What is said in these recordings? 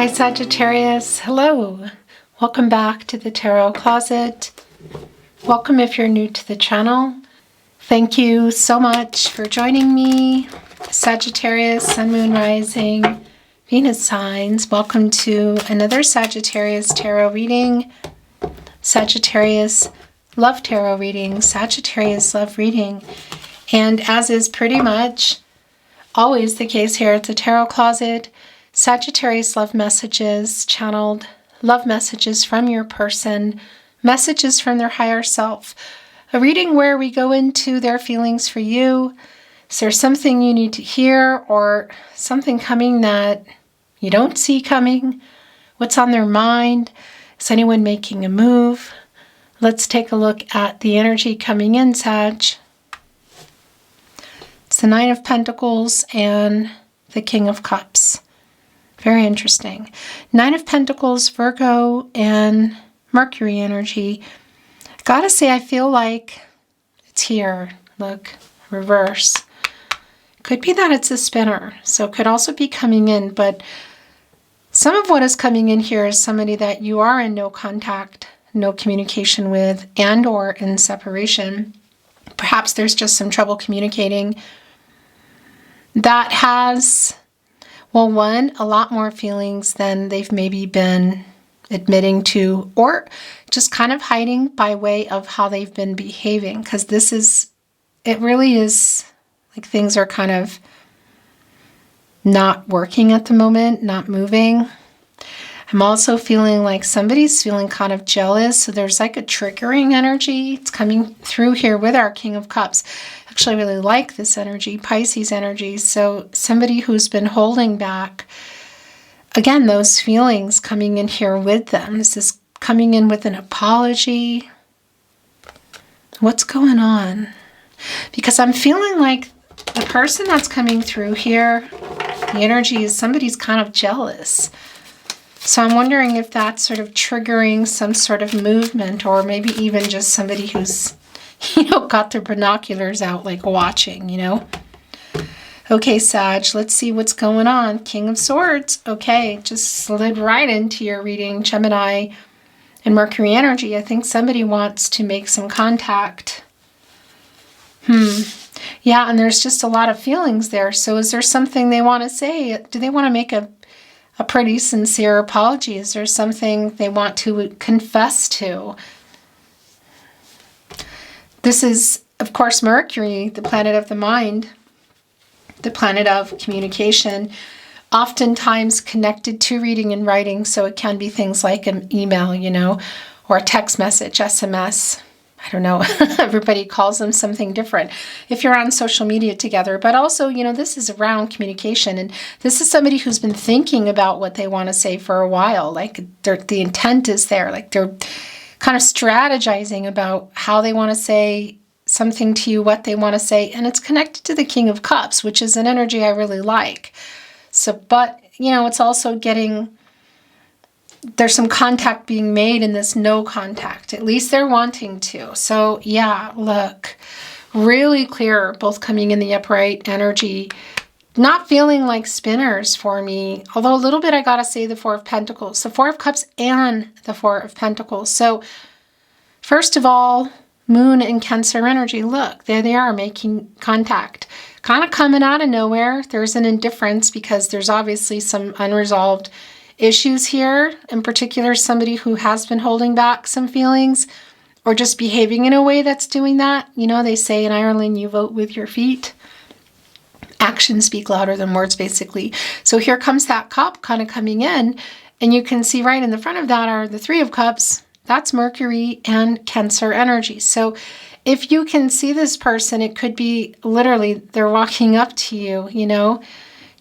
Hi Sagittarius, hello. Welcome back to the Tarot Closet. Welcome if you're new to the channel. Thank you so much for joining me. Sagittarius, Sun, Moon, Rising, Venus signs. Welcome to another Sagittarius Tarot reading. Sagittarius Love Tarot reading, Sagittarius Love Reading. And as is pretty much always the case here at the Tarot Closet, Sagittarius Love Messages, channeled love messages from your person, messages from their higher self. A reading where we go into their feelings for you. Is there something you need to hear or something coming that you don't see coming? What's on their mind? Is anyone making a move? Let's take a look at the energy coming in, Sag. It's the Nine of Pentacles and the King of Cups. Very interesting. Nine of Pentacles, Virgo, and Mercury energy. Gotta say, I feel like it's here. Look, reverse. Could be that it's a spinner, so it could also be coming in, but some of what is coming in here is somebody that you are in no contact, no communication with, and or in separation. Perhaps there's just some trouble communicating. That has, well, one, a lot more feelings than they've maybe been admitting to, or just kind of hiding by way of how they've been behaving. Because this is, it really is like things are kind of not working at the moment, not moving. I'm also feeling like somebody's feeling kind of jealous. So there's like a triggering energy. It's coming through here with our King of Cups. Actually, I really like this energy, Pisces energy. So somebody who's been holding back, again, those feelings coming in here with them. This is coming in with an apology. What's going on? Because I'm feeling like the person that's coming through here, the energy is somebody's kind of jealous. So I'm wondering if that's sort of triggering some sort of movement, or maybe even just somebody who's, got their binoculars out, like watching, Okay, Sag, let's see what's going on. King of Swords. Okay, just slid right into your reading. Gemini and Mercury energy. I think somebody wants to make some contact. Yeah, and there's just a lot of feelings there. So is there something they want to say? Do they want to make a pretty sincere apology? Is there something they want to confess to? This is, of course, Mercury, the planet of the mind, the planet of communication, oftentimes connected to reading and writing. So it can be things like an email, or a text message, SMS. I don't know. Everybody calls them something different if you're on social media together. But also, this is around communication. And this is somebody who's been thinking about what they want to say for a while. Like the intent is there. Like they're kind of strategizing about how they want to say something to you, what they want to say. And it's connected to the King of Cups, which is an energy I really like. So, but, it's also there's some contact being made in this no contact. At least they're wanting to. So yeah, look, really clear, both coming in the upright energy, not feeling like spinners for me. Although a little bit, I gotta say the Four of Pentacles, the Four of Cups and the Four of Pentacles. So first of all, Moon and Cancer energy, look, there they are making contact. Kind of coming out of nowhere. There's an indifference because there's obviously some unresolved issues here, in particular somebody who has been holding back some feelings or just behaving in a way that's doing that. They say in Ireland, you vote with your feet. Actions speak louder than words, basically. So here comes that cup kind of coming in, and you can see right in the front of that are the Three of Cups. That's Mercury and Cancer energy. So if you can see this person, it could be literally they're walking up to you,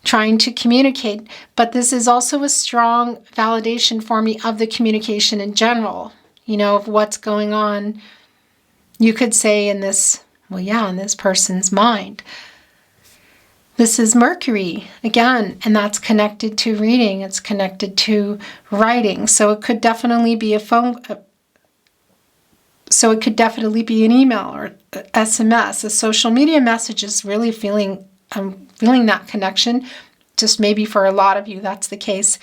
trying to communicate. But this is also a strong validation for me of the communication in general, of what's going on. You could say in this, in this person's mind. This is Mercury again, and that's connected to reading. It's connected to writing. So it could definitely be an email or SMS. A social media message is really feeling that connection. Just maybe for a lot of you, that's the case.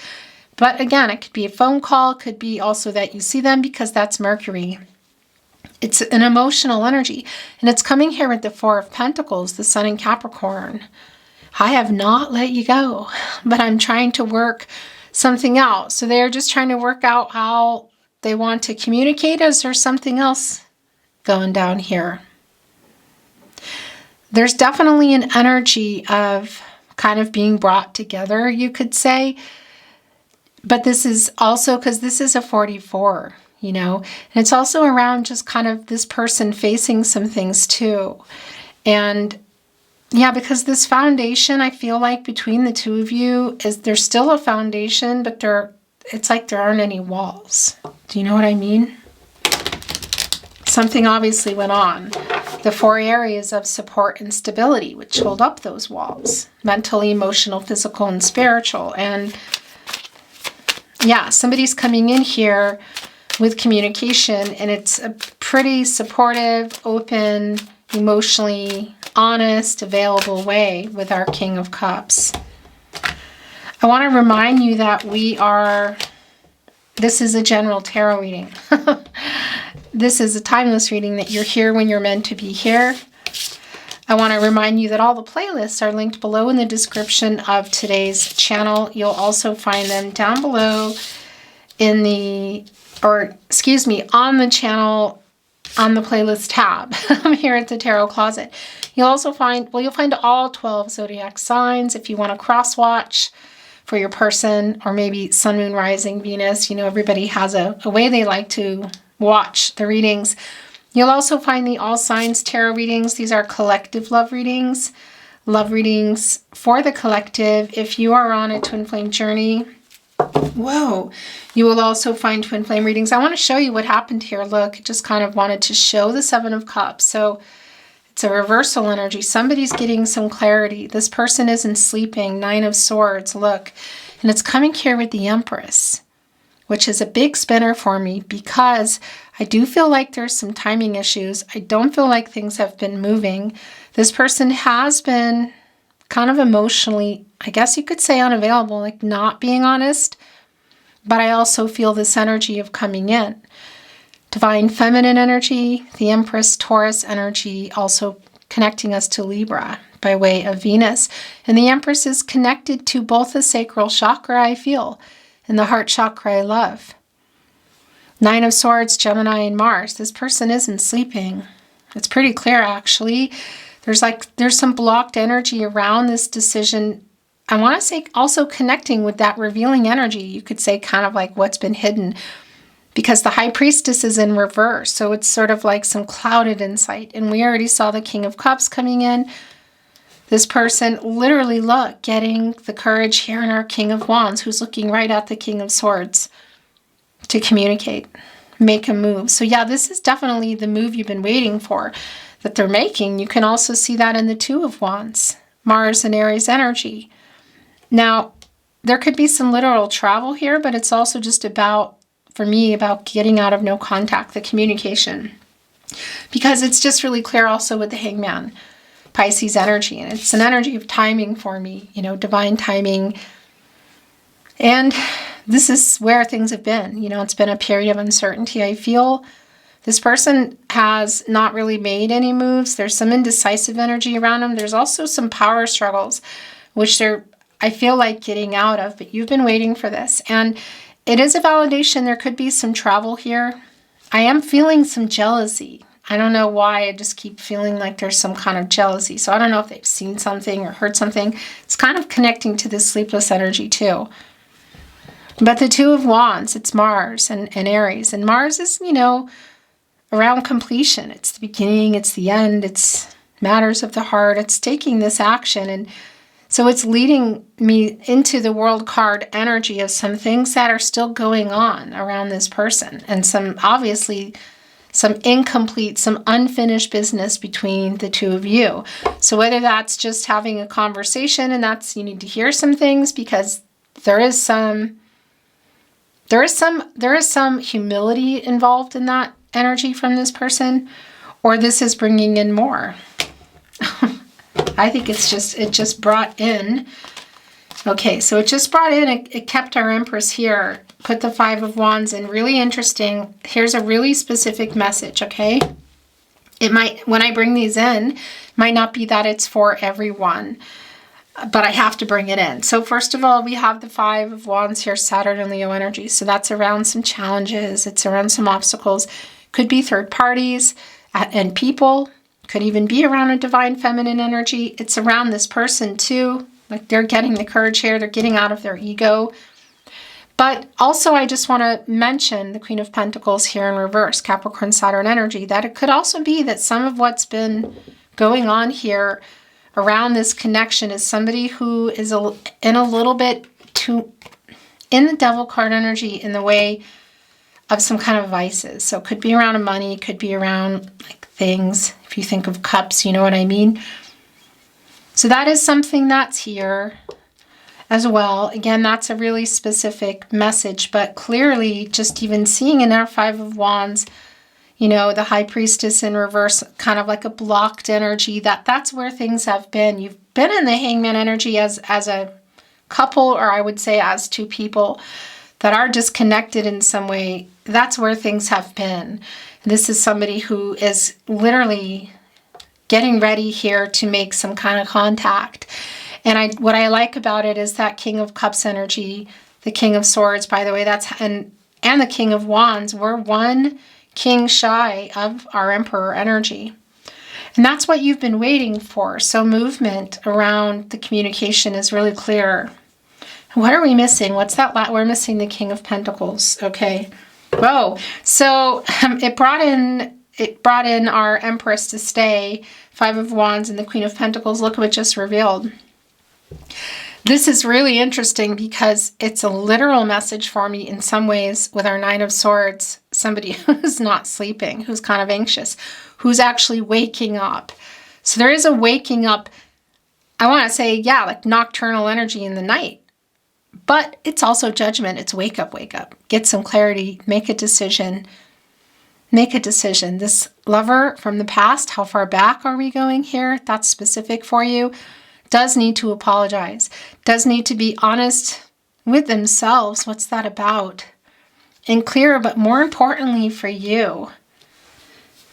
But again, it could be a phone call. It could be also that you see them because that's Mercury. It's an emotional energy. And it's coming here with the Four of Pentacles, the Sun in Capricorn. I have not let you go, but I'm trying to work something out. So they're just trying to work out how they want to communicate. Is there something else going down here? There's definitely an energy of kind of being brought together, you could say. But this is also because this is a 44, you know, and it's also around just kind of this person facing some things too. And yeah, because this foundation, I feel like between the two of you, is there's still a foundation, but it's like there aren't any walls. Do you know what I mean? Something obviously went on. The 4 areas of support and stability, which hold up those walls. Mentally, emotional, physical, and spiritual. And yeah, somebody's coming in here with communication, and it's a pretty supportive, open, emotionally honest, available way with our King of Cups. I want to remind you that this is a general tarot reading. This is a timeless reading, that you're here when you're meant to be here. I want to remind you that all the playlists are linked below in the description of today's channel. You'll also find them down below on the channel, on the playlist tab here at the Tarot Closet. You'll also find, you'll find all 12 zodiac signs if you want to cross watch for your person, or maybe Sun, Moon, Rising, Venus. You know, everybody has a way they like to watch the readings. You'll also find the All Signs Tarot readings. These are collective love readings for the collective. If you are on a twin flame journey, you will also find twin flame readings. I want to show you what happened here. Look, just kind of wanted to show the Seven of Cups. So it's a reversal energy. Somebody's getting some clarity. This person isn't sleeping. 9 of Swords, look. And it's coming here with the Empress, which is a big spinner for me, because I do feel like there's some timing issues. I don't feel like things have been moving. This person has been kind of emotionally, I guess you could say, unavailable, like not being honest. But I also feel this energy of coming in. Divine feminine energy, the Empress Taurus energy, also connecting us to Libra by way of Venus. And the Empress is connected to both the sacral chakra, I feel, and the heart chakra, I love. 9 of Swords, Gemini, and Mars. This person isn't sleeping. It's pretty clear, actually. There's some blocked energy around this decision. I want to say also connecting with that revealing energy. You could say kind of like what's been hidden, because the High Priestess is in reverse. So it's sort of like some clouded insight. And we already saw the King of Cups coming in. This person, literally, look, getting the courage here in our King of Wands, who's looking right at the King of Swords to communicate, make a move. So yeah, this is definitely the move you've been waiting for that they're making. You can also see that in the 2 of Wands, Mars and Aries energy. Now, there could be some literal travel here, but it's also just about, for me, about getting out of no contact, the communication. Because it's just really clear also with the Hangman, Pisces energy. And it's an energy of timing for me, you know, divine timing. And this is where things have been. You know, it's been a period of uncertainty. I feel this person has not really made any moves. There's some indecisive energy around them. There's also some power struggles, which I feel like getting out of, but you've been waiting for this. And it is a validation. There could be some travel here. I am feeling some jealousy. I don't know why. I just keep feeling like there's some kind of jealousy. So I don't know if they've seen something or heard something. It's kind of connecting to this sleepless energy too. But the 2 of Wands, it's Mars and Aries. And Mars is, you know, around completion. It's the beginning, it's the end, it's matters of the heart. It's taking this action. And so it's leading me into the World card energy of some things that are still going on around this person. And some, obviously, some incomplete, some unfinished business between the 2 of you. So whether that's just having a conversation, and that's, you need to hear some things, because there is some humility involved in that energy from this person, or this is bringing in more. I think it just brought in Okay, so it just brought in, it kept our Empress here, put the Five of Wands in. Really interesting. Here's a really specific message, okay? It might, when I bring these in, might not be that it's for everyone, but I have to bring it in. So first of all, we have the Five of Wands here, Saturn and Leo energy. So that's around some challenges. It's around some obstacles. Could be third parties and people. Could even be around a divine feminine energy. It's around this person too. Like they're getting the courage here. They're getting out of their ego. But also I just want to mention the Queen of Pentacles here in reverse, Capricorn, Saturn energy, that it could also be that some of what's been going on here around this connection is somebody who is in a little bit too, in the Devil card energy in the way of some kind of vices. So it could be around money, could be around like things. If you think of cups, you know what I mean? So that is something that's here as well. Again, that's a really specific message, but clearly just even seeing in our Five of Wands, you know, the High Priestess in reverse, kind of like a blocked energy, that's where things have been. You've been in the Hangman energy as a couple, or I would say as two people that are disconnected in some way. That's where things have been. This is somebody who is literally getting ready here to make some kind of contact. And what I like about it is that King of Cups energy, the King of Swords, by the way, and the King of Wands. We're one king shy of our Emperor energy. And that's what you've been waiting for. So movement around the communication is really clear. What are we missing? What's that? We're missing the King of Pentacles. Okay. Whoa. So it brought in our Empress to stay, Five of Wands and the Queen of Pentacles. Look what just revealed. This is really interesting because it's a literal message for me in some ways with our Nine of Swords. Somebody who's not sleeping, who's kind of anxious, who's actually waking up. So there is a waking up, I want to say, yeah, like nocturnal energy in the night. But it's also judgment. It's wake up, get some clarity, make a decision. Make a decision. This lover from the past, how far back are we going here? That's specific for you. Does need to apologize. Does need to be honest with themselves. What's that about? And clear, but more importantly for you.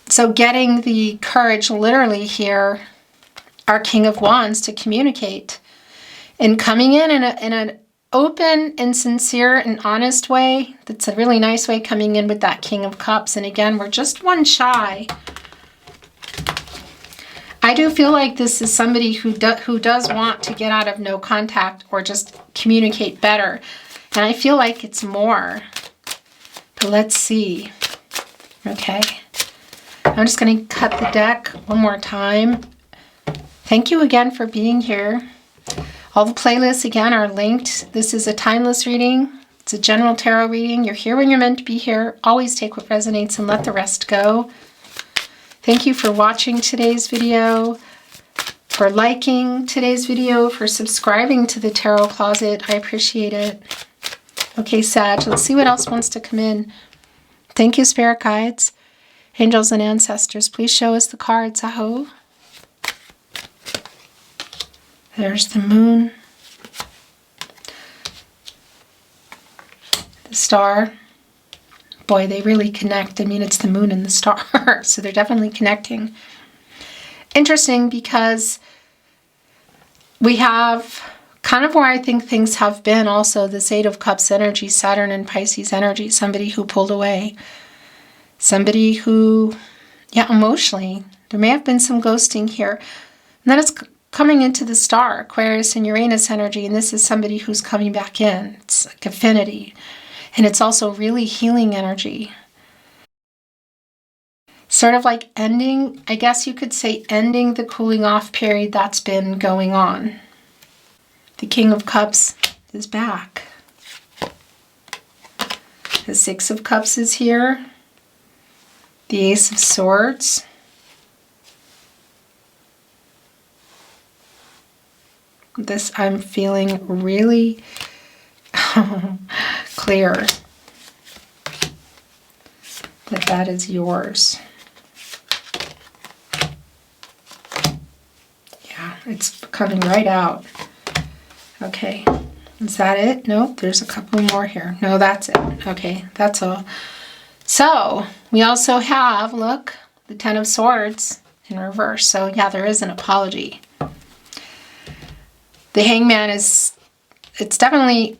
So getting the courage literally here, our King of Wands, to communicate. And coming in an open and sincere and honest way. That's a really nice way, coming in with that King of Cups. And again, we're just one shy. I do feel like this is somebody who does want to get out of no contact or just communicate better. And I feel like it's more. But let's see. Okay. I'm just going to cut the deck one more time. Thank you again for being here. All the playlists, again, are linked. This is a timeless reading. It's a general tarot reading. You're here when you're meant to be here. Always take what resonates and let the rest go. Thank you for watching today's video, for liking today's video, for subscribing to the Tarot Closet. I appreciate it. Okay, Sag, let's see what else wants to come in. Thank you, Spirit Guides, Angels, and Ancestors. Please show us the cards. Aho. There's the Moon, the Star. Boy, they really connect. I mean, it's the Moon and the Star, so they're definitely connecting. Interesting because we have kind of where I think things have been also, this Eight of Cups energy, Saturn and Pisces energy, somebody who pulled away. Somebody who, yeah, emotionally, there may have been some ghosting here. And then it's coming into the Star, Aquarius and Uranus energy, and this is somebody who's coming back in. It's like affinity. And it's also really healing energy. Sort of like ending, I guess you could say, ending the cooling off period that's been going on. The King of Cups is back. The Six of Cups is here. The Ace of Swords. This I'm feeling really clear that is yours. Yeah, it's coming right out. Okay. Is that it? Nope, there's a couple more here. No, that's it. Okay, that's all. So, we also have, look, the Ten of Swords in reverse. So, yeah, there is an apology. The Hangman is, they're definitely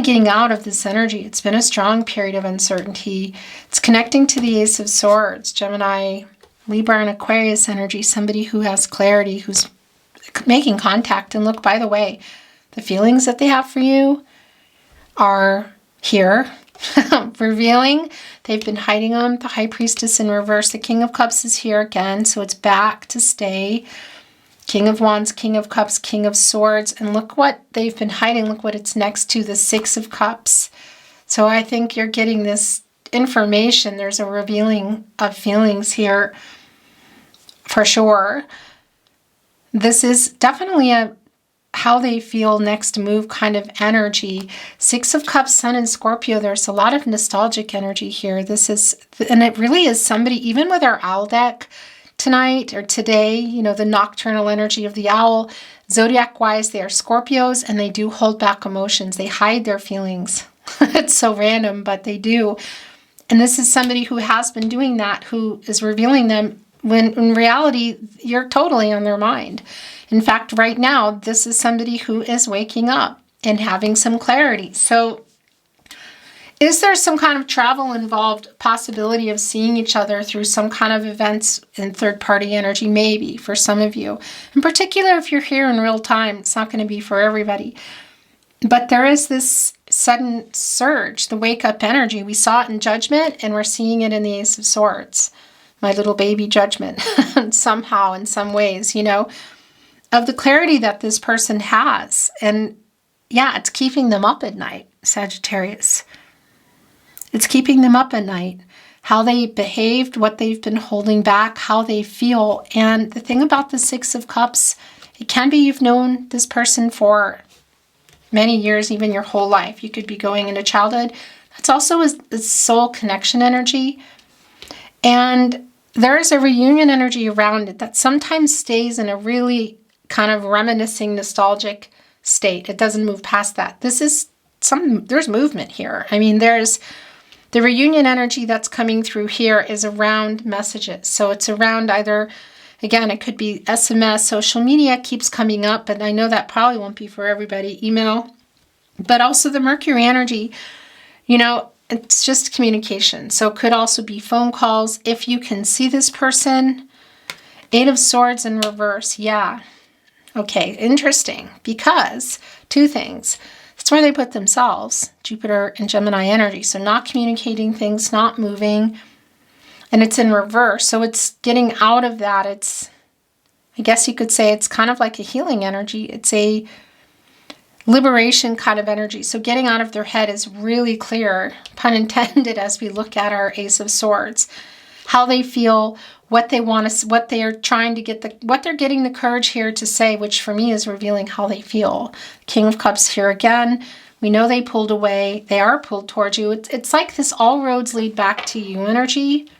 getting out of this energy. It's been a strong period of uncertainty. It's connecting to the Ace of Swords, Gemini, Libra, and Aquarius energy. Somebody who has clarity, who's making contact. And look, by the way, the feelings that they have for you are here, revealing. They've been hiding them. The High Priestess in reverse. The King of Cups is here again, so it's back to stay. King of Wands, King of Cups, King of Swords. And look what they've been hiding. Look what it's next to, the Six of Cups. So I think you're getting this information. There's a revealing of feelings here for sure. This is definitely a how they feel next move kind of energy. Six of Cups, Sun and Scorpio, there's a lot of nostalgic energy here. This is, and it really is somebody, even with our owl deck tonight or today, you know, the nocturnal energy of the owl, zodiac-wise, they are Scorpios and they do hold back emotions. They hide their feelings. It's so random, but they do. And this is somebody who has been doing that, who is revealing them when in reality, you're totally on their mind. In fact, right now, this is somebody who is waking up and having some clarity. So is there some kind of travel involved, possibility of seeing each other through some kind of events in third-party energy? Maybe for some of you. In particular, if you're here in real time, it's not going to be for everybody. But there is this sudden surge, the wake-up energy. We saw it in Judgment, and we're seeing it in the Ace of Swords. My little baby Judgment, somehow, in some ways, you know, of the clarity that this person has. And yeah, it's keeping them up at night, Sagittarius. It's keeping them up at night. How they behaved, what they've been holding back, how they feel. And the thing about the Six of Cups, it can be you've known this person for many years, even your whole life. You could be going into childhood. That's also a soul connection energy. And there is a reunion energy around it that sometimes stays in a really kind of reminiscing, nostalgic state. It doesn't move past that. There's movement here. I mean, there's the reunion energy that's coming through here is around messages. So it's around either, again, it could be SMS, social media keeps coming up, but I know that probably won't be for everybody, email, but also the Mercury energy, you know, it's just communication. So it could also be phone calls. If you can see this person, Eight of Swords in reverse. Yeah. Okay. Interesting. Because two things. It's where they put themselves, Jupiter and Gemini energy. So not communicating things, not moving. And it's in reverse. So it's getting out of that. It's, I guess you could say it's kind of like a healing energy. It's a liberation kind of energy. So getting out of their head is really clear, pun intended, as we look at our Ace of Swords. How they feel, what they want to, what they are trying to get, what they're getting the courage here to say, which for me is revealing how they feel. King of Cups here again. We know they pulled away. They are pulled towards you. It's like this all roads lead back to you energy.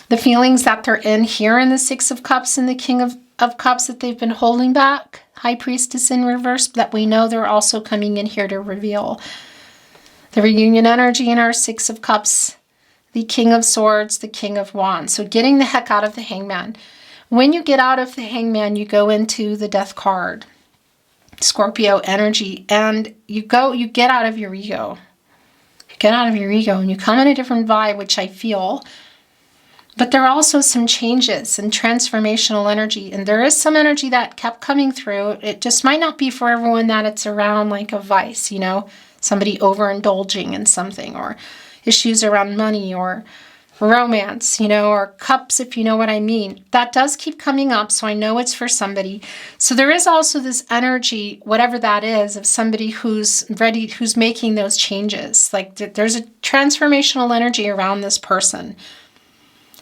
The feelings that they're in here in the Six of Cups and the King of Cups that they've been holding back. High Priestess in reverse, that we know they're also coming in here to reveal. The reunion energy in our Six of Cups, the King of Swords, the King of Wands. So getting the heck out of the Hangman. When you get out of the Hangman, you go into the Death card, Scorpio energy, and you get out of your ego. You get out of your ego and you come in a different vibe, which I feel. But there are also some changes and transformational energy. And there is some energy that kept coming through. It just might not be for everyone that it's around like a vice, you know, somebody overindulging in something, or issues around money or romance, you know, or cups, if you know what I mean. That does keep coming up, so I know it's for somebody. So there is also this energy, whatever that is, of somebody who's ready, who's making those changes. Like there's a transformational energy around this person.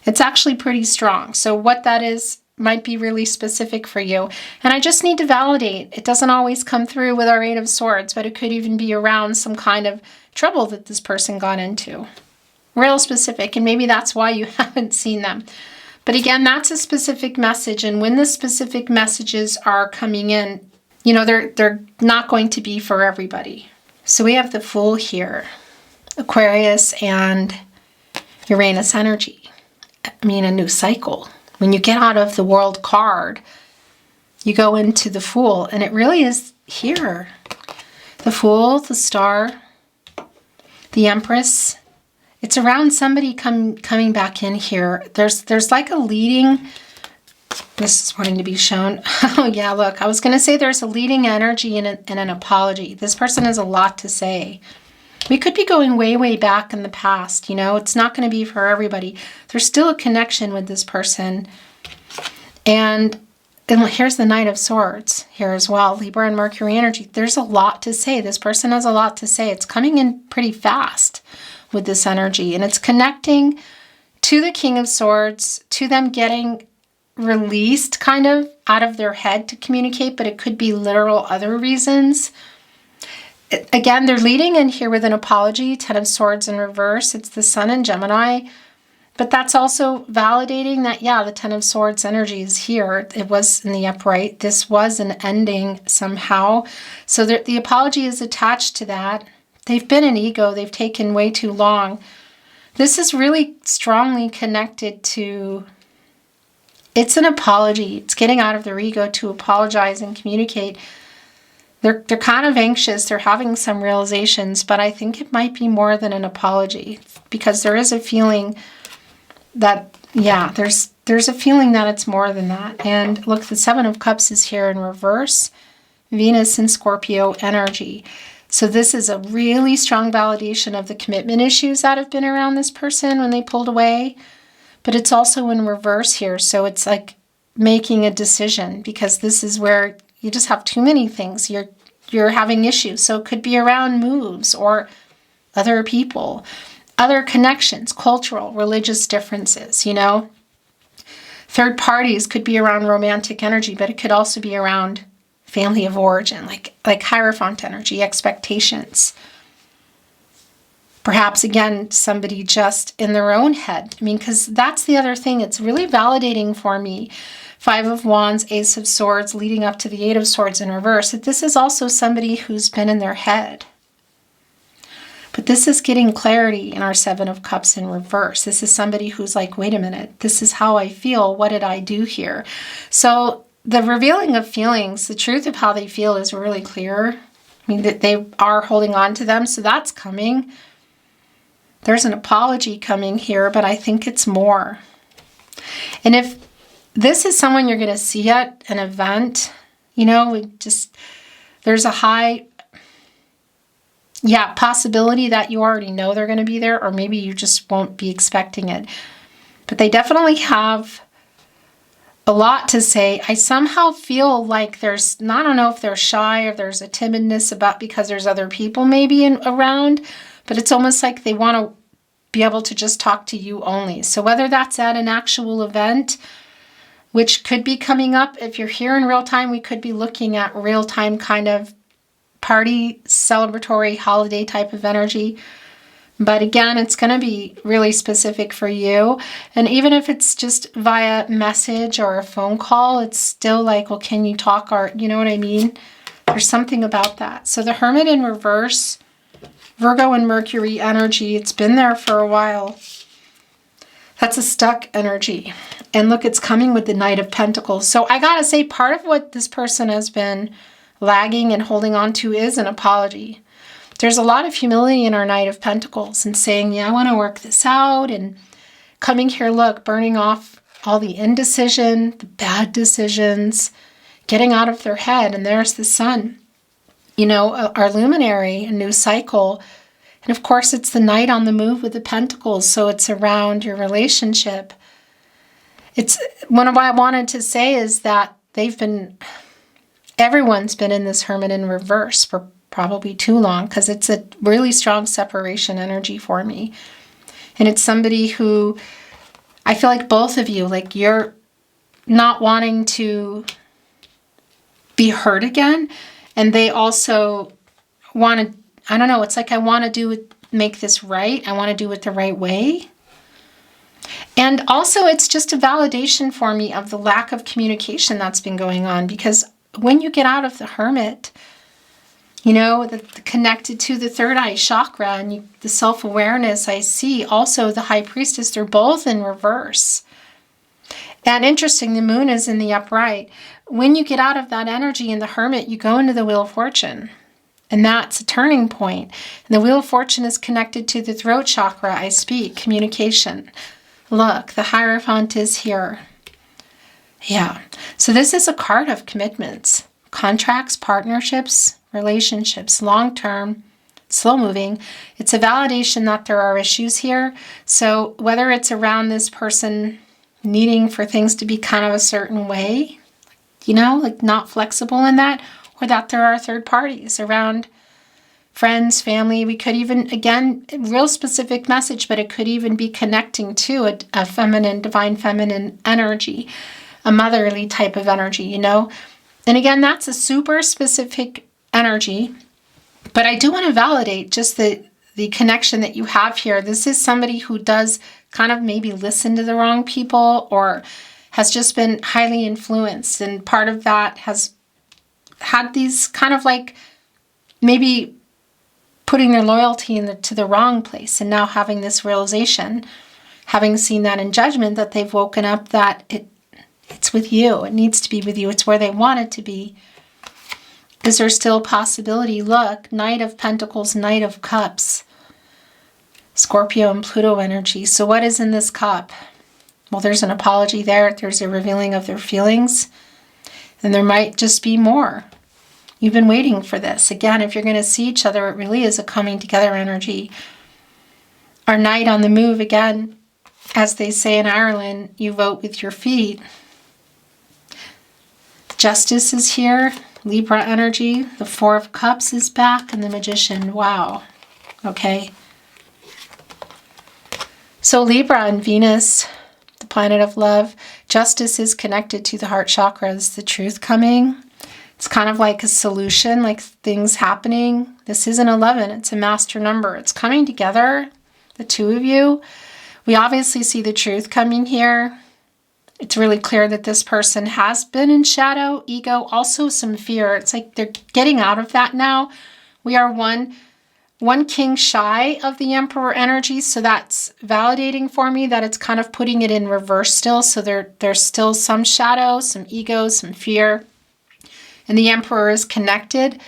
It's actually pretty strong. So what that is might be really specific for you. And I just need to validate. It doesn't always come through with our Eight of Swords, but it could even be around some kind of trouble that this person got into. Real specific, and maybe that's why you haven't seen them. But again, that's a specific message, and when the specific messages are coming in, you know, they're not going to be for everybody. So we have the Fool here, Aquarius and Uranus energy. I mean, a new cycle. When you get out of the World card, you go into the Fool, and it really is here. The Fool, the Star, the Empress. It's around somebody coming back in here. There's like a leading. This is wanting to be shown. Oh yeah, look, I was going to say there's a leading energy and an apology. This person has a lot to say. We could be going way, way back in the past. You know, it's not going to be for everybody. There's still a connection with this person. And here's the Knight of Swords here as well. Libra and Mercury energy. There's a lot to say. This person has a lot to say. It's coming in pretty fast with this energy. And it's connecting to the King of Swords, to them getting released kind of out of their head to communicate, but it could be literal other reasons. Again, they're leading in here with an apology, Ten of Swords in reverse. It's the Sun in Gemini. But that's also validating that, yeah, the Ten of Swords energy is here. It was in the upright. This was an ending somehow. So the apology is attached to that. They've been an ego. They've taken way too long. This is really strongly connected to, it's an apology. It's getting out of their ego to apologize and communicate. They're kind of anxious. They're having some realizations, but I think it might be more than an apology, because there is a feeling that, yeah, there's a feeling that it's more than that. And look, the Seven of Cups is here in reverse. Venus and Scorpio energy. So this is a really strong validation of the commitment issues that have been around this person when they pulled away. But it's also in reverse here. So it's like making a decision, because this is where you just have too many things. You're having issues. So it could be around moves or other people, other connections, cultural, religious differences, you know. Third parties could be around romantic energy, but it could also be around family of origin, like Hierophant energy, expectations. Perhaps, again, somebody just in their own head. I mean, because that's the other thing. It's really validating for me. Five of Wands, Ace of Swords, leading up to the Eight of Swords in reverse. That this is also somebody who's been in their head. But this is getting clarity in our Seven of Cups in reverse. This is somebody who's like, wait a minute, this is how I feel. What did I do here? So the revealing of feelings, the truth of how they feel is really clear. I mean, that they are holding on to them. So that's coming. There's an apology coming here, but I think it's more. And if this is someone you're going to see at an event, you know, there's a high, possibility that you already know they're going to be there, or maybe you just won't be expecting it. But they definitely have a lot to say. I somehow feel like I don't know if they're shy or there's a timidness because there's other people maybe around, but it's almost like they want to be able to just talk to you only. So whether that's at an actual event, which could be coming up, if you're here in real time, we could be looking at real time kind of party, celebratory, holiday type of energy. But again, it's going to be really specific for you. And even if it's just via message or a phone call, it's still like, well, can you talk? Or, you know what I mean? There's something about that. So the Hermit in reverse, Virgo and Mercury energy, it's been there for a while. That's a stuck energy. And look, it's coming with the Knight of Pentacles. So I got to say, part of what this person has been lagging and holding on to is an apology. There's a lot of humility in our Knight of Pentacles and saying, yeah, I want to work this out, and coming here, look, burning off all the indecision, the bad decisions, getting out of their head. And there's the Sun, you know, our luminary, a new cycle. And of course, it's the Knight on the move with the Pentacles. So it's around your relationship. It's one of what I wanted to say is that everyone's been in this Hermit in reverse for probably too long, because it's a really strong separation energy for me. And it's somebody who, I feel like both of you, like you're not wanting to be hurt again. And they also want to, I don't know, it's like I want to make this right. I want to do it the right way. And also it's just a validation for me of the lack of communication that's been going on, because when you get out of the Hermit, you know, connected to the third eye chakra and the self-awareness I see, also the High Priestess, they're both in reverse. And interesting, the Moon is in the upright. When you get out of that energy in the Hermit, you go into the Wheel of Fortune. And that's a turning point. And the Wheel of Fortune is connected to the throat chakra I speak, communication. Look, the Hierophant is here. Yeah. So this is a card of commitments, contracts, partnerships, relationships, long-term, slow-moving. It's a validation that there are issues here. So whether it's around this person needing for things to be kind of a certain way, you know, like not flexible in that, or that there are third parties around friends, family. We could even, again, real specific message, but it could even be connecting to a feminine, divine feminine energy, a motherly type of energy, you know. And again, that's a super specific energy, but I do want to validate just the connection that you have here. This is somebody who does kind of maybe listen to the wrong people or has just been highly influenced. And part of that has had these kind of like maybe putting their loyalty to the wrong place, and now having this realization, having seen that in judgment, that they've woken up that it's with you. It needs to be with you. It's where they want it to be. Is there still a possibility? Look, Knight of Pentacles, Knight of Cups, Scorpio and Pluto energy. So what is in this cup? Well, there's an apology there. There's a revealing of their feelings. And there might just be more. You've been waiting for this. Again, if you're going to see each other, it really is a coming together energy. Our Knight on the move, again, as they say in Ireland, you vote with your feet. Justice is here. Libra energy. The Four of Cups is back. And the Magician. Wow. Okay. So Libra and Venus, the planet of love. Justice is connected to the heart chakra. Is the truth coming? It's kind of like a solution, like things happening. This is an 11. It's a master number. It's coming together, the two of you. We obviously see the truth coming here. It's really clear that this person has been in shadow, ego, also some fear. It's like they're getting out of that now. We are one king shy of the Emperor energy, so that's validating for me that it's kind of putting it in reverse still. So there's still some shadow, some ego, some fear. And the Emperor is connected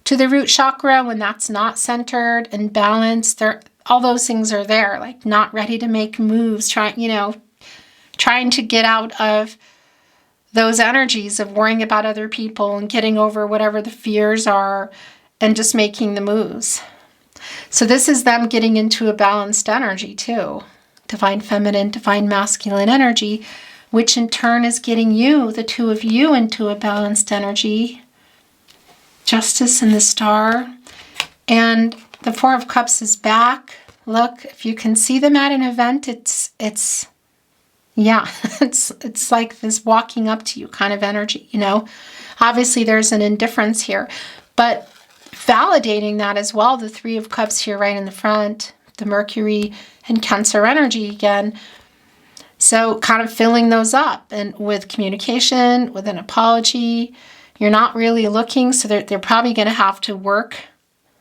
to the root chakra when that's not centered and balanced. All those things are there, like not ready to make moves, trying to get out of those energies of worrying about other people and getting over whatever the fears are and just making the moves. So this is them getting into a balanced energy too. Divine feminine, divine masculine energy, which in turn is getting you, the two of you, into a balanced energy. Justice and the Star. And the Four of Cups is back. Look, if you can see them at an event, it's like this walking up to you kind of energy, you know. Obviously there's an indifference here, but validating that as well, the Three of Cups here right in the front, the Mercury and Cancer energy again. So kind of filling those up, and with communication, with an apology. You're not really looking, so they're probably going to have to work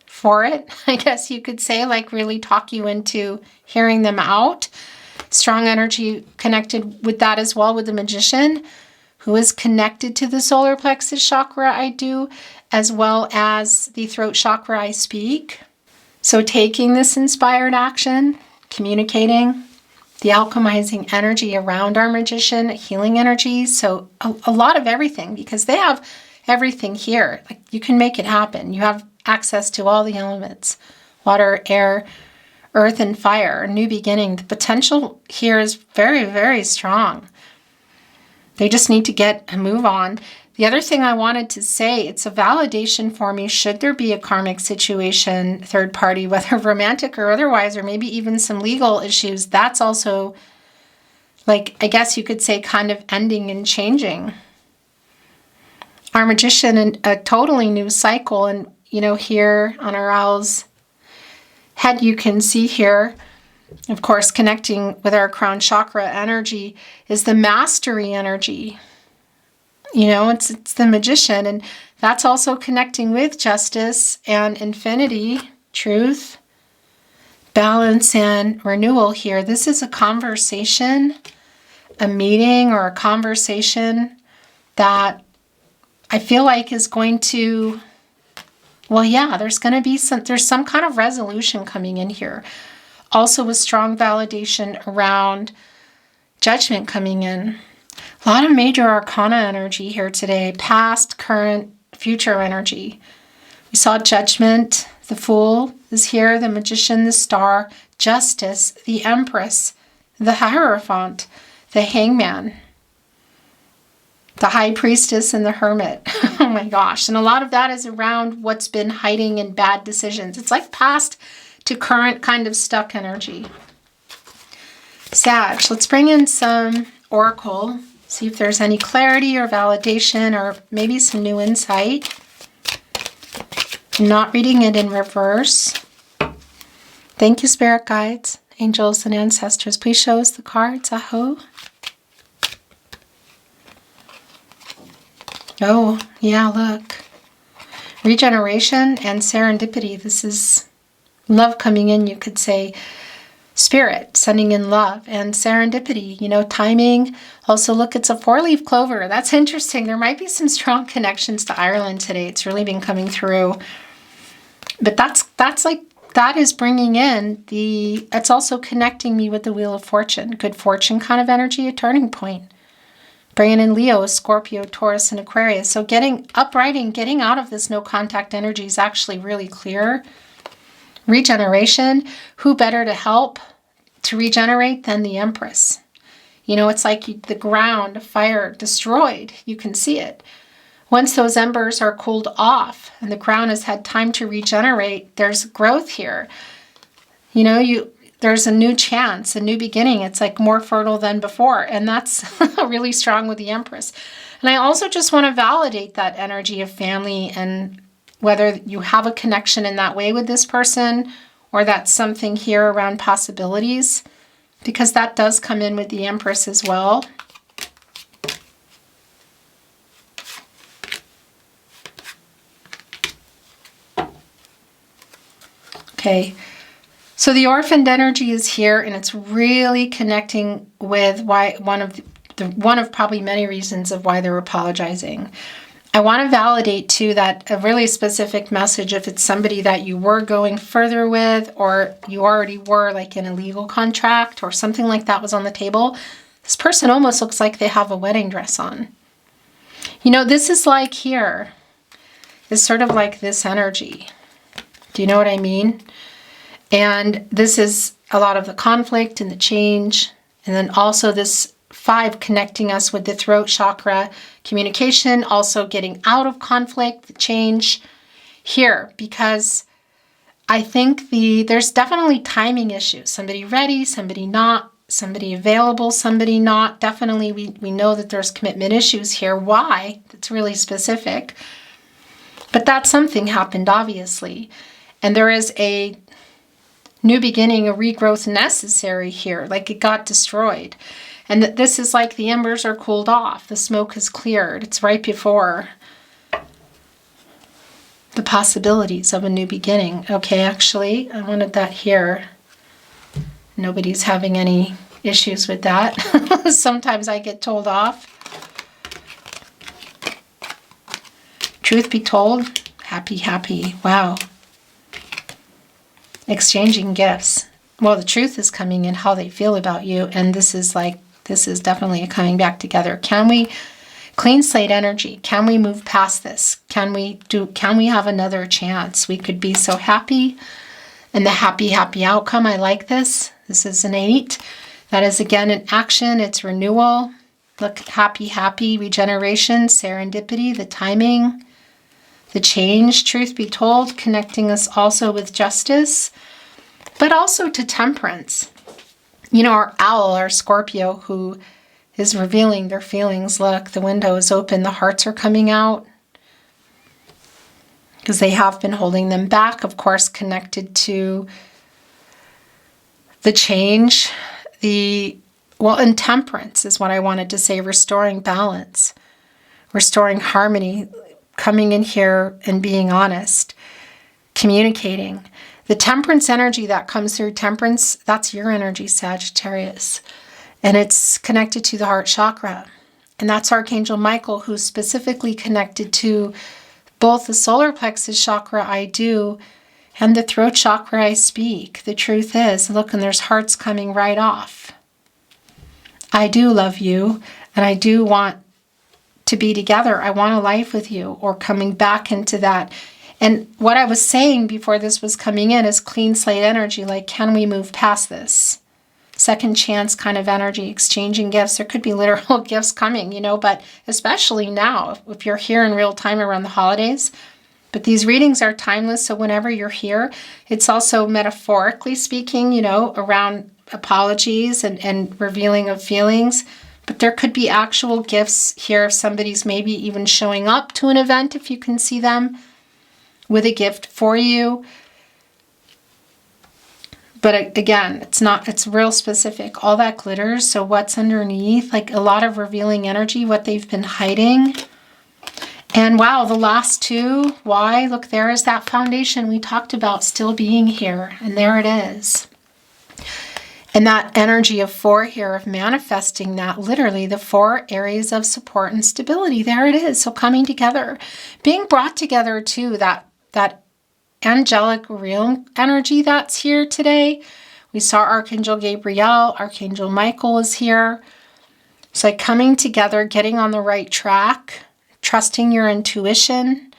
for it, I guess you could say, like really talk you into hearing them out. Strong energy connected with that as well, with the Magician, who is connected to the solar plexus chakra I do, as well as the throat chakra I speak. So taking this inspired action, communicating, the alchemizing energy around our Magician, healing energy. So a lot of everything, because they have everything here. Like you can make it happen. You have access to all the elements, water, air, earth, and fire, a new beginning. The potential here is very, very strong. They just need to get a move on. The other thing I wanted to say, it's a validation for me, should there be a karmic situation, third party, whether romantic or otherwise, or maybe even some legal issues, that's also, like, I guess you could say kind of ending and changing. Our Magician in a totally new cycle, and, you know, here on our owl's head, you can see here, of course, connecting with our crown chakra energy is the mastery energy. You know, it's the Magician, and that's also connecting with justice and infinity, truth, balance, and renewal here. This is a conversation, a meeting or a conversation that I feel like is going to, well, yeah, there's some kind of resolution coming in here. Also with strong validation around Judgment coming in. A lot of major arcana energy here today. Past, current, future energy. We saw Judgment. The Fool is here. The Magician, the Star. Justice, the Empress. The Hierophant. The Hangman. The High Priestess and the Hermit. Oh my gosh. And a lot of that is around what's been hiding in bad decisions. It's like past to current kind of stuck energy. Sag, let's bring in some oracle. See if there's any clarity or validation or maybe some new insight. I'm not reading it in reverse. Thank you, spirit guides, angels, and ancestors. Please show us the cards. Aho. Oh, yeah, look. Regeneration and serendipity. This is love coming in, you could say. Spirit sending in love and serendipity, you know, timing. Also, look, it's a 4-leaf clover. That's interesting. There might be some strong connections to Ireland today. It's really been coming through. But that's like, that is bringing in it's also connecting me with the Wheel of Fortune. Good fortune kind of energy, a turning point. Bringing in Leo, Scorpio, Taurus, and Aquarius. So getting out of this no contact energy is actually really clear. Regeneration, who better to help to regenerate than the Empress? You know, it's like the ground, fire destroyed. You can see it. Once those embers are cooled off and the ground has had time to regenerate, there's growth here. You know, there's a new chance, a new beginning. It's like more fertile than before. And that's really strong with the Empress. And I also just want to validate that energy of family and whether you have a connection in that way with this person or that's something here around possibilities, because that does come in with the Empress as well. Okay, so the orphaned energy is here, and it's really connecting with one of probably many reasons of why they're apologizing. I want to validate too that a really specific message, if it's somebody that you were going further with or you already were like in a legal contract or something like that was on the table, this person almost looks like they have a wedding dress on. You know, this is like here, is sort of like this energy. Do you know what I mean? And this is a lot of the conflict and the change. And then also this 5 connecting us with the throat chakra, communication, also getting out of conflict, the change here, because I think there's definitely timing issues. Somebody ready, somebody not, somebody available, somebody not. Definitely we know that there's commitment issues here. Why? That's really specific. But that something happened, obviously. And there is a new beginning, a regrowth necessary here, like it got destroyed. And that this is like the embers are cooled off. The smoke is cleared. It's right before the possibilities of a new beginning. Okay, actually, I wanted that here. Nobody's having any issues with that. Sometimes I get told off. Truth be told, happy, happy. Wow. Exchanging gifts. Well, the truth is coming in how they feel about you. And this is definitely a coming back together. Can we clean slate energy? Can we move past this? Can we have another chance? We could be so happy. And the happy, happy outcome. I like this. This is an 8. That is again an action. It's renewal. Look, happy, happy, regeneration, serendipity, the timing, the change, truth be told, connecting us also with justice, but also to temperance. You know, our owl, our Scorpio, who is revealing their feelings. Look, the window is open. The hearts are coming out because they have been holding them back, of course, connected to the change. And temperance is what I wanted to say, restoring balance. restoring harmony, coming in here and being honest, communicating. The temperance energy that comes through temperance, that's your energy, Sagittarius. And it's connected to the heart chakra. And that's Archangel Michael, who's specifically connected to both the solar plexus chakra, I do, and the throat chakra, I speak. The truth is, look, and there's hearts coming right off. I do love you, and I do want to be together. I want a life with you, or coming back into that. And what I was saying before this was coming in is clean slate energy, like, can we move past this? Second chance kind of energy, exchanging gifts. There could be literal gifts coming, but especially now, if you're here in real time around the holidays. But these readings are timeless, so whenever you're here, it's also metaphorically speaking, around apologies and revealing of feelings. But there could be actual gifts here if somebody's maybe even showing up to an event, if you can see them, with a gift for you. But again, it's real specific. All that glitters, so what's underneath, like a lot of revealing energy, what they've been hiding. And wow, the last two, why? Look, there is that foundation we talked about still being here. And there it is. And that energy of 4 here, of manifesting that, literally the 4 areas of support and stability. There it is. So coming together, being brought together too, that angelic realm energy that's here today. We saw Archangel Gabriel, Archangel Michael is here. It's like coming together, getting on the right track, trusting your intuition,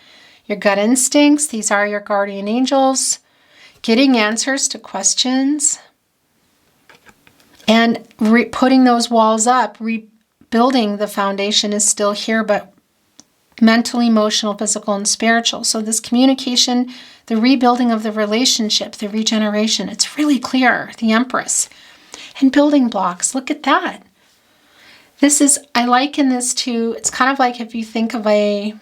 your gut instincts. These are your guardian angels. Getting answers to questions. And putting those walls up, rebuilding the foundation is still here, but mental, emotional, physical, and spiritual. So this communication, the rebuilding of the relationship, the regeneration, it's really clear. The Empress. And building blocks, look at that. This is, I liken this to, it's kind of like if you think of a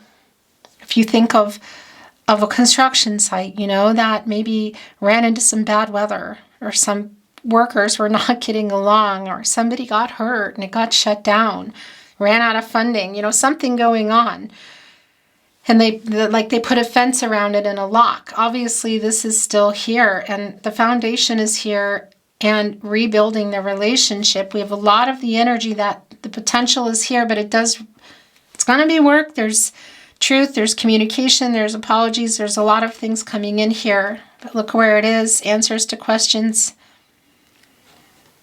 construction site, that maybe ran into some bad weather, or some workers were not getting along, or somebody got hurt and it got shut down, ran out of funding, something going on. And they put a fence around it and a lock. Obviously, this is still here, and the foundation is here, and rebuilding the relationship. We have a lot of the energy that the potential is here, but it's going to be work. There's truth, there's communication, there's apologies, there's a lot of things coming in here. But look where it is, answers to questions.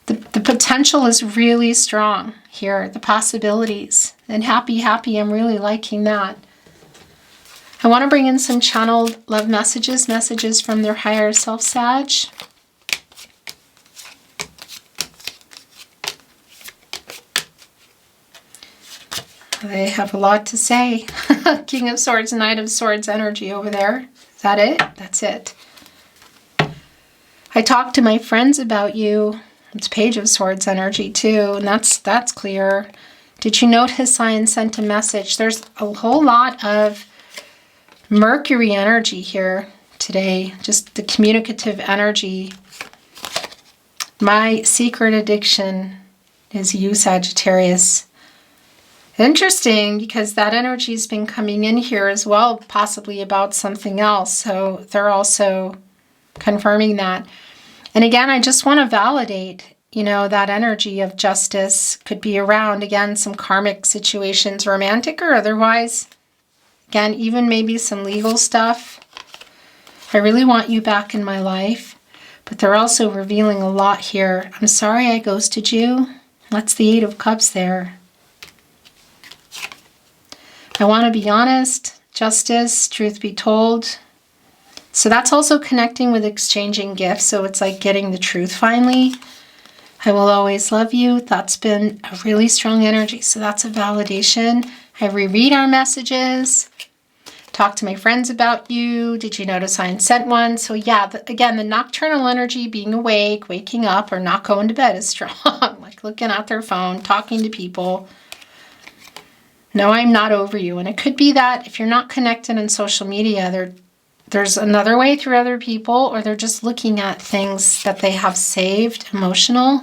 The potential is really strong here, the possibilities. And happy, I'm really liking that. I want to bring in some channeled love messages from their higher self, Sag. They have a lot to say. King of Swords, Knight of Swords energy over there. Is that it? That's it. I talked to my friends about you. It's Page of Swords energy too, and that's clear. Did you note his sign sent a message? There's a whole lot of Mercury energy here today, just the communicative energy. My secret addiction is you, Sagittarius. Interesting, because that energy's been coming in here as well, possibly about something else. So they're also confirming that. And again, I just want to validate, that energy of justice could be around, again, some karmic situations, romantic or otherwise. Again, even maybe some legal stuff. I really want you back in my life, but they're also revealing a lot here. I'm sorry I ghosted you. That's the 8 of Cups there. I want to be honest, justice, truth be told. So that's also connecting with exchanging gifts. So it's like getting the truth finally. I will always love you. That's been a really strong energy. So that's a validation. I reread our messages. Talk to my friends about you. Did you notice I sent one? So yeah, again, the nocturnal energy, being awake, waking up, or not going to bed is strong. Like looking at their phone, talking to people. No, I'm not over you. And it could be that if you're not connected on social media, there's another way through other people, or they're just looking at things that they have saved, emotional.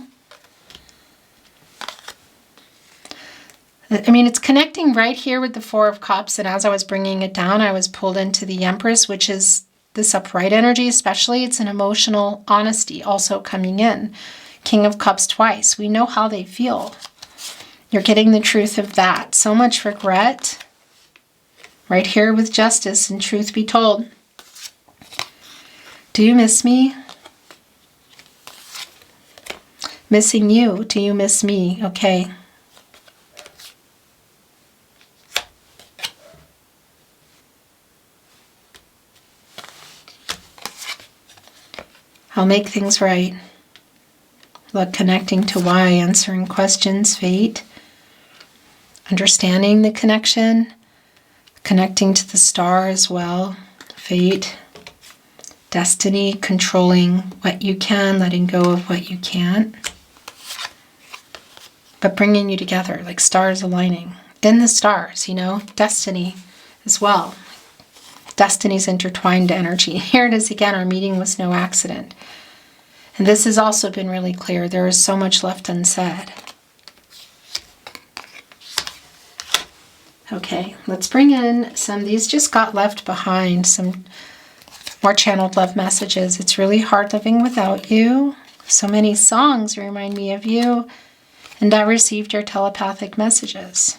I mean, it's connecting right here with the Four of Cups, and as I was bringing it down, I was pulled into the Empress, which is this upright energy especially. It's an emotional honesty also coming in. King of Cups twice. We know how they feel. You're getting the truth of that. So much regret. Right here with Justice, and truth be told. Do you miss me? Missing you. Do you miss me? Okay. I'll make things right. Look, connecting to why, answering questions, fate, understanding the connection, connecting to the star as well, fate, destiny, controlling what you can, letting go of what you can't, but bringing you together, like stars aligning. In the stars, you know, destiny as well. Destiny's intertwined energy. Here it is again, our meeting was no accident. And this has also been really clear. There is so much left unsaid. Okay, let's bring in some, these just got left behind, some more channeled love messages. It's really hard living without you. So many songs remind me of you. And I received your telepathic messages.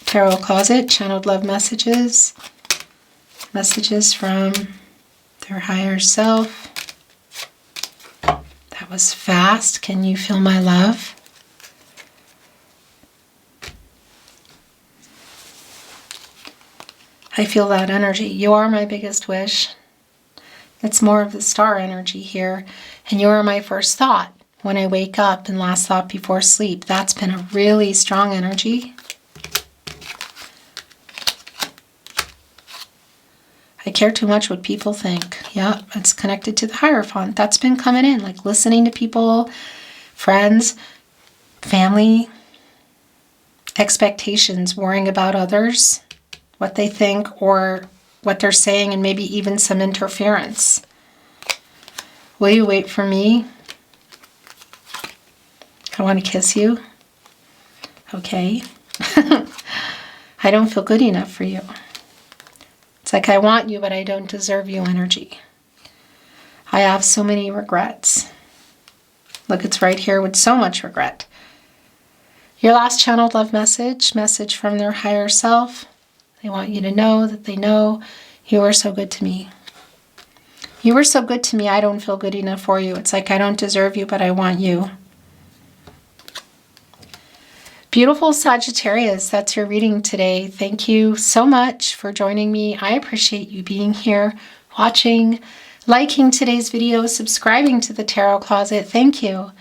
Tarot Closet, channeled love messages. Messages from their higher self. That was fast. Can you feel my love? I feel that energy. You are my biggest wish. It's more of the star energy here. And you are my first thought when I wake up and last thought before sleep. That's been a really strong energy. I care too much what people think. Yeah, it's connected to the Hierophant. That's been coming in, like listening to people, friends, family, expectations, worrying about others, what they think or what they're saying, and maybe even some interference. Will you wait for me? I want to kiss you. Okay. I don't feel good enough for you. It's like I want you, but I don't deserve you energy. I have so many regrets. Look, it's right here with so much regret. Your last channeled love message from their higher self. They want you to know that they know you are so good to me. You were so good to me, I don't feel good enough for you. It's like I don't deserve you, but I want you. Beautiful Sagittarius, that's your reading today. Thank you so much for joining me. I appreciate you being here, watching, liking today's video, subscribing to the Tarot Closet. Thank you.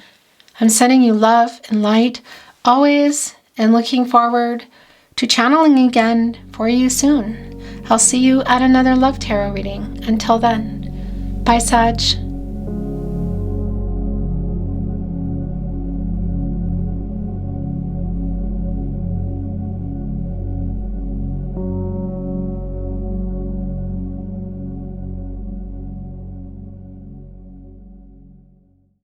I'm sending you love and light always, and looking forward to channeling again for you soon. I'll see you at another Love Tarot reading. Until then, bye Sag.